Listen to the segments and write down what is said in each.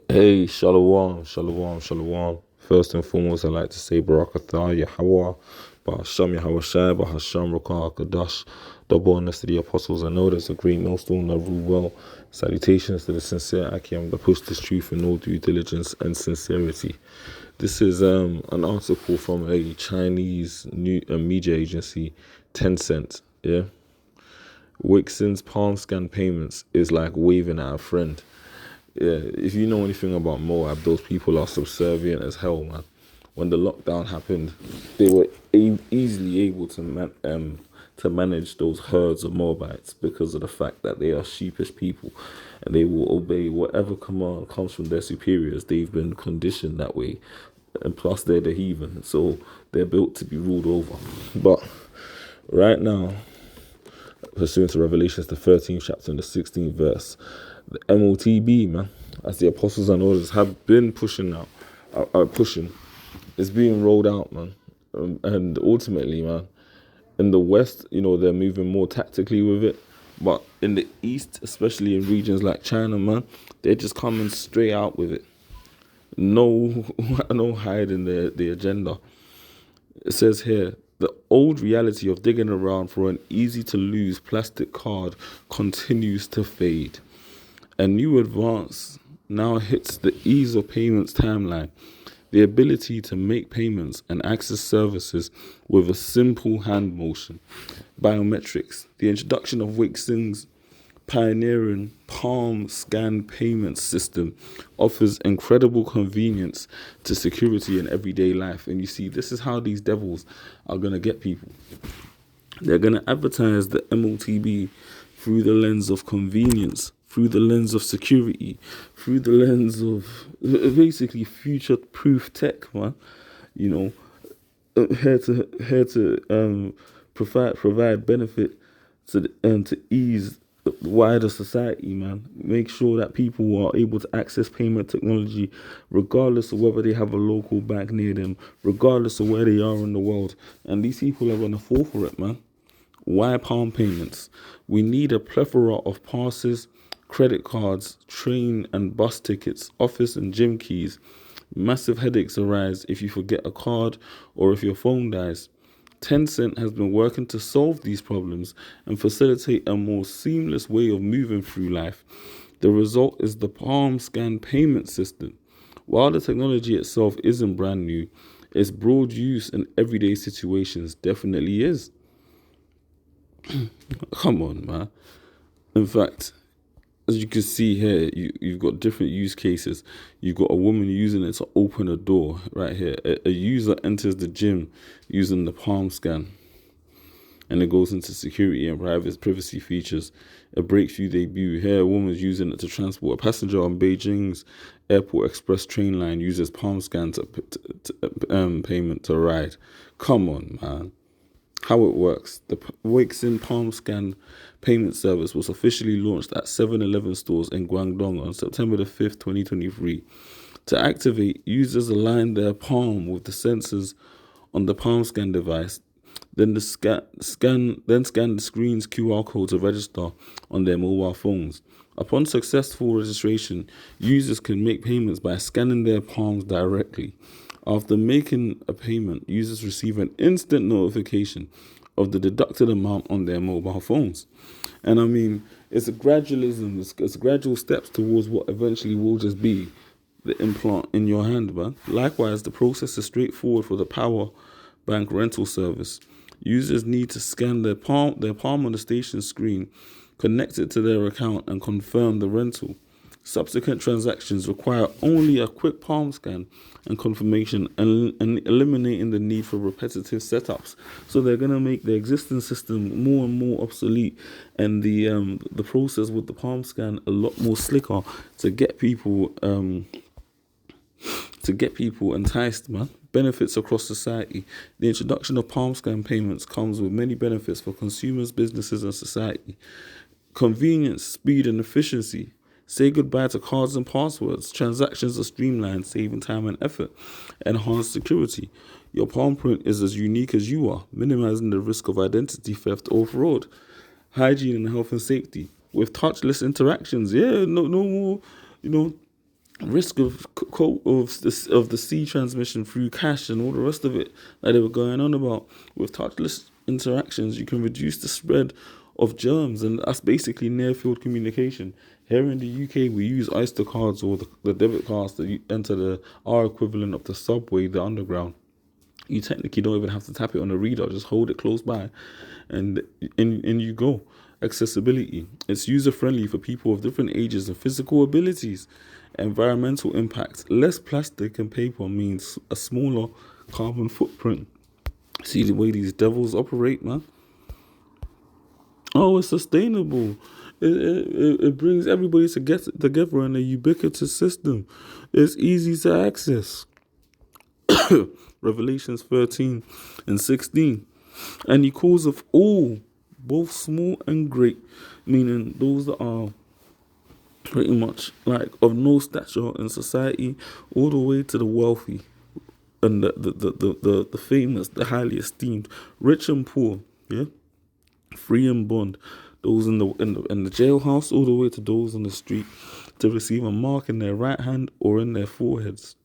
Hey, shalom, shalom, shalom. First and foremost, I'd like to say Barakatah, Yahweh, Bahasham Yahweh Shai, Bahasham Rakah Kadash, double honors to the apostles and elders, a great millstone that rule well. Salutations to the sincere Akim that push this truth in all due diligence and sincerity. This is an article from a Chinese media agency, Tencent. Yeah, Weixen Palm Scan Payments is like waving at a friend. Yeah, if you know anything about Moab, those people are subservient as hell, man. When the lockdown happened, they were easily able to manage those herds of Moabites because of the fact that they are sheepish people, and they will obey whatever command comes from their superiors. They've been conditioned that way, and plus they're the heathen, so they're built to be ruled over. But right now, pursuant to Revelations, the 13th chapter and the 16th verse, the MOTB, man, as the apostles and orders have been pushing out, are pushing, it's being rolled out, man. And ultimately, man, in the West, they're moving more tactically with it. But in the East, especially in regions like China, man, they're just coming straight out with it. No, no hiding the agenda. It says here, the old reality of digging around for an easy-to-lose plastic card continues to fade. A new advance now hits the ease of payments timeline, the ability to make payments and access services with a simple hand motion. Biometrics, the introduction of Weixen's pioneering Palm Scan Payments system offers incredible convenience to security in everyday life. And you see, this is how these devils are going to get people. They're going to advertise the MOTB through the lens of convenience, through the lens of security, through the lens of basically future-proof tech, man. Here to provide benefit to ease the wider society, man. Make sure that people are able to access payment technology regardless of whether they have a local bank near them, regardless of where they are in the world. And these people are on the fall for it, man. Why palm payments? We need a plethora of passes, credit cards, train and bus tickets, office and gym keys. Massive headaches arise if you forget a card or if your phone dies. Tencent has been working to solve these problems and facilitate a more seamless way of moving through life. The result is the Palm Scan Payment System. While the technology itself isn't brand new, its broad use in everyday situations definitely is. Come on, man. In fact, as you can see here, you've got different use cases. You've got a woman using it to open a door right here. A user enters the gym using the palm scan, and it goes into security and privacy features. A breakthrough debut. Here, a woman's using it to transport a passenger on Beijing's Airport Express train line, uses palm scan to payment to ride. Come on, man. How it works. The Weixen Palm Scan Payment Service was officially launched at 7-Eleven stores in Guangdong on September the 5th, 2023. To activate, users align their palm with the sensors on the palm scan device, then scan the screen's QR code to register on their mobile phones. Upon successful registration, users can make payments by scanning their palms directly. After making a payment, users receive an instant notification of the deducted amount on their mobile phones. And I mean, it's a gradualism, it's gradual steps towards what eventually will just be the implant in your hand, man. Likewise, the process is straightforward for the power bank rental service. Users need to scan their palm on the station screen, connect it to their account, and confirm the rental. Subsequent transactions require only a quick palm scan and confirmation, and eliminating the need for repetitive setups. So they're going to make the existing system more and more obsolete, and the process with the palm scan a lot more slicker to get people enticed, man. Benefits across society. The introduction of palm scan payments comes with many benefits for consumers, businesses, and society. Convenience, speed, and efficiency. Say goodbye to cards and passwords. Transactions are streamlined, saving time and effort. Enhanced security. Your palm print is as unique as you are, minimizing the risk of identity theft or fraud. Hygiene and health and safety. With touchless interactions, no more, risk of the C transmission through cash and all the rest of it that they were going on about. With touchless interactions, you can reduce the spread of germs, and that's basically near field communication. Here in the UK, we use Oyster cards or the debit cards that you enter our equivalent of the subway, the underground. You technically don't even have to tap it on a reader, just hold it close by, and in you go. Accessibility. It's user friendly for people of different ages and physical abilities. Environmental impact. Less plastic and paper means a smaller carbon footprint. See the way these devils operate, man? Oh, it's sustainable. It brings everybody together in a ubiquitous system. It's easy to access. Revelations 13 and 16. And he calls of all, both small and great, meaning those that are pretty much like of no stature in society, all the way to the wealthy and the famous, the highly esteemed, rich and poor, yeah, free and bond, those in the jailhouse, all the way to those on the street, to receive a mark in their right hand or in their foreheads.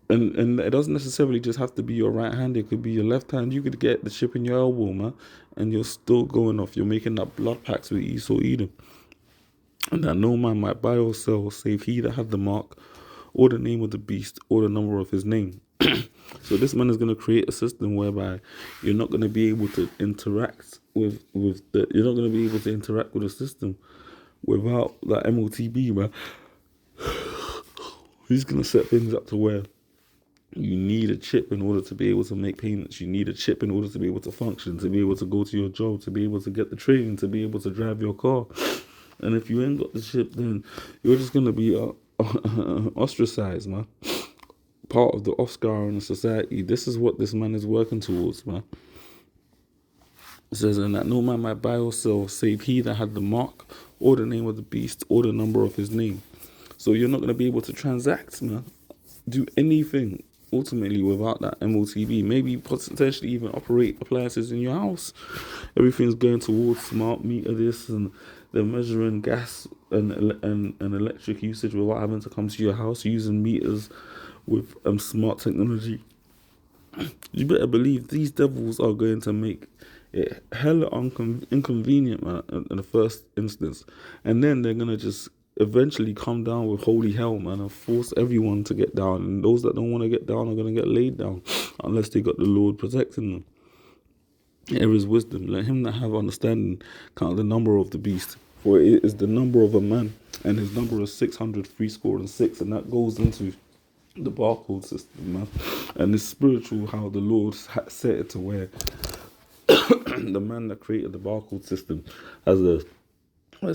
And it doesn't necessarily just have to be your right hand. It could be your left hand. You could get the chip in your elbow, man, and you're still going off. You're making that blood pacts with Esau Edom. And that no man might buy or sell, save he that had the mark, or the name of the beast, or the number of his name. So this man is going to create a system whereby you're not going to be able to interact you're not going to be able to interact with the system without that MOTB, man. He's going to set things up to where you need a chip in order to be able to make payments. You need a chip in order to be able to function, to be able to go to your job, to be able to get the training, to be able to drive your car. And if you ain't got the chip, then you're just going to be ostracized, man. Part of the Oscar in society. This is what this man is working towards, man. It says, and that no man might buy or sell, save he that had the mark, or the name of the beast, or the number of his name. So you're not going to be able to transact, man. Do anything ultimately without that MOTB. Maybe potentially even operate appliances in your house. Everything's going towards smart meter this, and they're measuring gas and electric usage without having to come to your house, using meters with smart technology. You better believe these devils are going to make it hella inconvenient, man, in the first instance. And then they're going to just eventually come down with holy hell, man, and force everyone to get down. And those that don't want to get down are going to get laid down unless they got the Lord protecting them. There is wisdom. Let him that have understanding count the number of the beast, for it is the number of a man, and his number is 666, and that goes into the barcode system, man. And it's spiritual how the Lord set it to where the man that created the barcode system has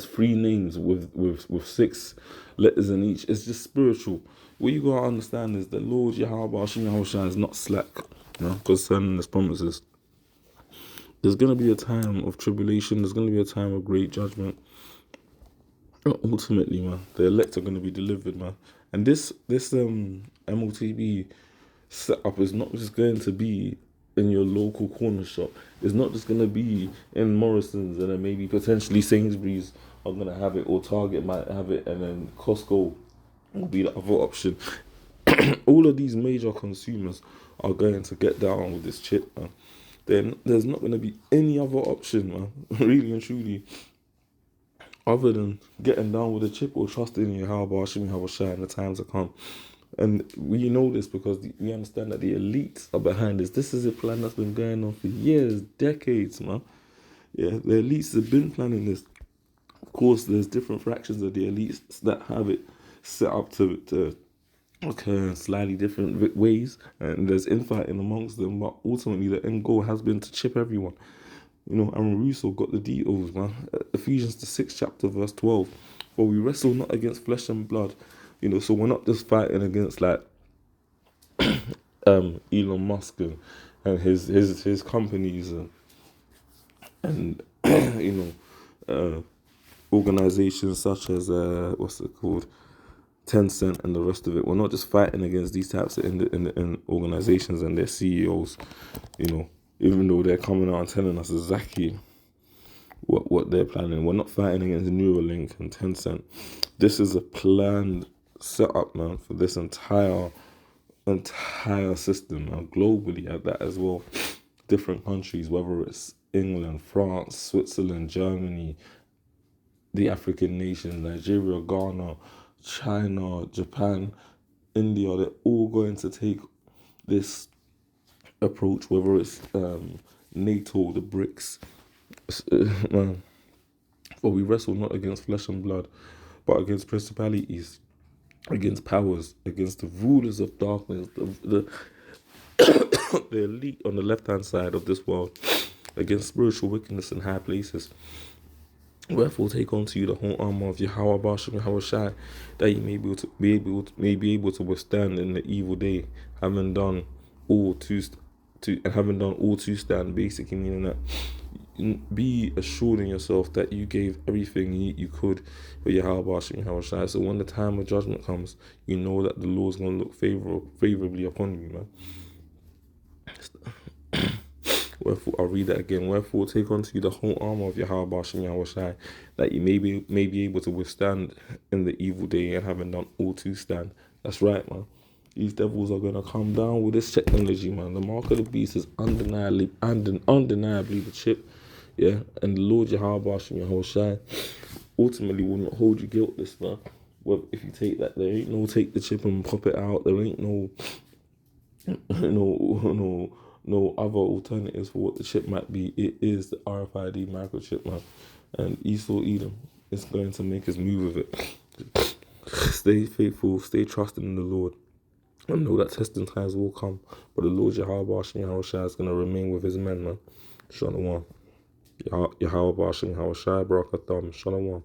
3 names with 6 letters in each. It's just spiritual. What you gotta understand is that Lord Yahweh is not slack, you know, concerning his promises. There's gonna be a time of tribulation. There's gonna be a time of great judgment. But ultimately, man, the elect are gonna be delivered, man. And this MOTB setup is not just going to be in your local corner shop. It's not just going to be in Morrison's, and then maybe potentially Sainsbury's are going to have it, or Target might have it, and then Costco will be the other option. All of these major consumers are going to get down with this chip, man. Then there's not going to be any other option, man, really and truly, other than getting down with the chip or trusting in Yahweh Hashem Yahushua in the times to come. And we know this because we understand that the elites are behind this. This is a plan that's been going on for years, decades, man. Yeah, the elites have been planning this. Of course, there's different fractions of the elites that have it set up to occur in slightly different ways, and there's infighting amongst them. But ultimately, the end goal has been to chip everyone. You know, Aaron Russo got the details, man. Ephesians the 6th chapter, verse 12. For we wrestle not against flesh and blood. You know, so we're not just fighting against like Elon Musk and his companies and you know, organizations such as what's it called, Tencent and the rest of it. We're not just fighting against these types of in organizations and their CEOs. You know, even though they're coming out and telling us exactly what they're planning. We're not fighting against Neuralink and Tencent. This is a planned set up, man, for this entire system, man, globally at that as well. Different countries, whether it's England, France, Switzerland, Germany, the African nations, Nigeria, Ghana, China, Japan, India, they're all going to take this approach, whether it's NATO, the BRICS. Man, for we wrestle not against flesh and blood, but against principalities, against powers, against the rulers of darkness, the elite on the left-hand side of this world, against spiritual wickedness in high places. Wherefore take unto you the whole armor of Yahweh Bashem Yahweh Shai, that you may be able to withstand in the evil day, having done all to stand. Basically meaning that be assured in yourself that you gave everything you could for Yahweh Bashem Yahweh Shai. So when the time of judgment comes, you know that the Lord's going to look favorably upon you, man. Wherefore, I'll read that again. Wherefore, take unto you the whole armor of Yahweh Bashem Yahweh Shai, that you may be able to withstand in the evil day, and having done all to stand. That's right, man. These devils are going to come down with this technology, man. The mark of the beast is undeniably the chip, yeah. And the Lord Yahweh Bashem Yahweh Shai ultimately will not hold you guiltless, man. Well, if you take that, there ain't no take the chip and pop it out. There ain't no other alternatives for what the chip might be. It is the RFID microchip, man. And Esau Edom is going to make his move with it. Stay faithful, stay trusting in the Lord. I know that testing times will come, but the Lord Yahweh Bashem Yahweh Shai is going to remain with his men, man. Shalom. Yahweh Bashem Yahweh Shai, Barakatham. Shalom.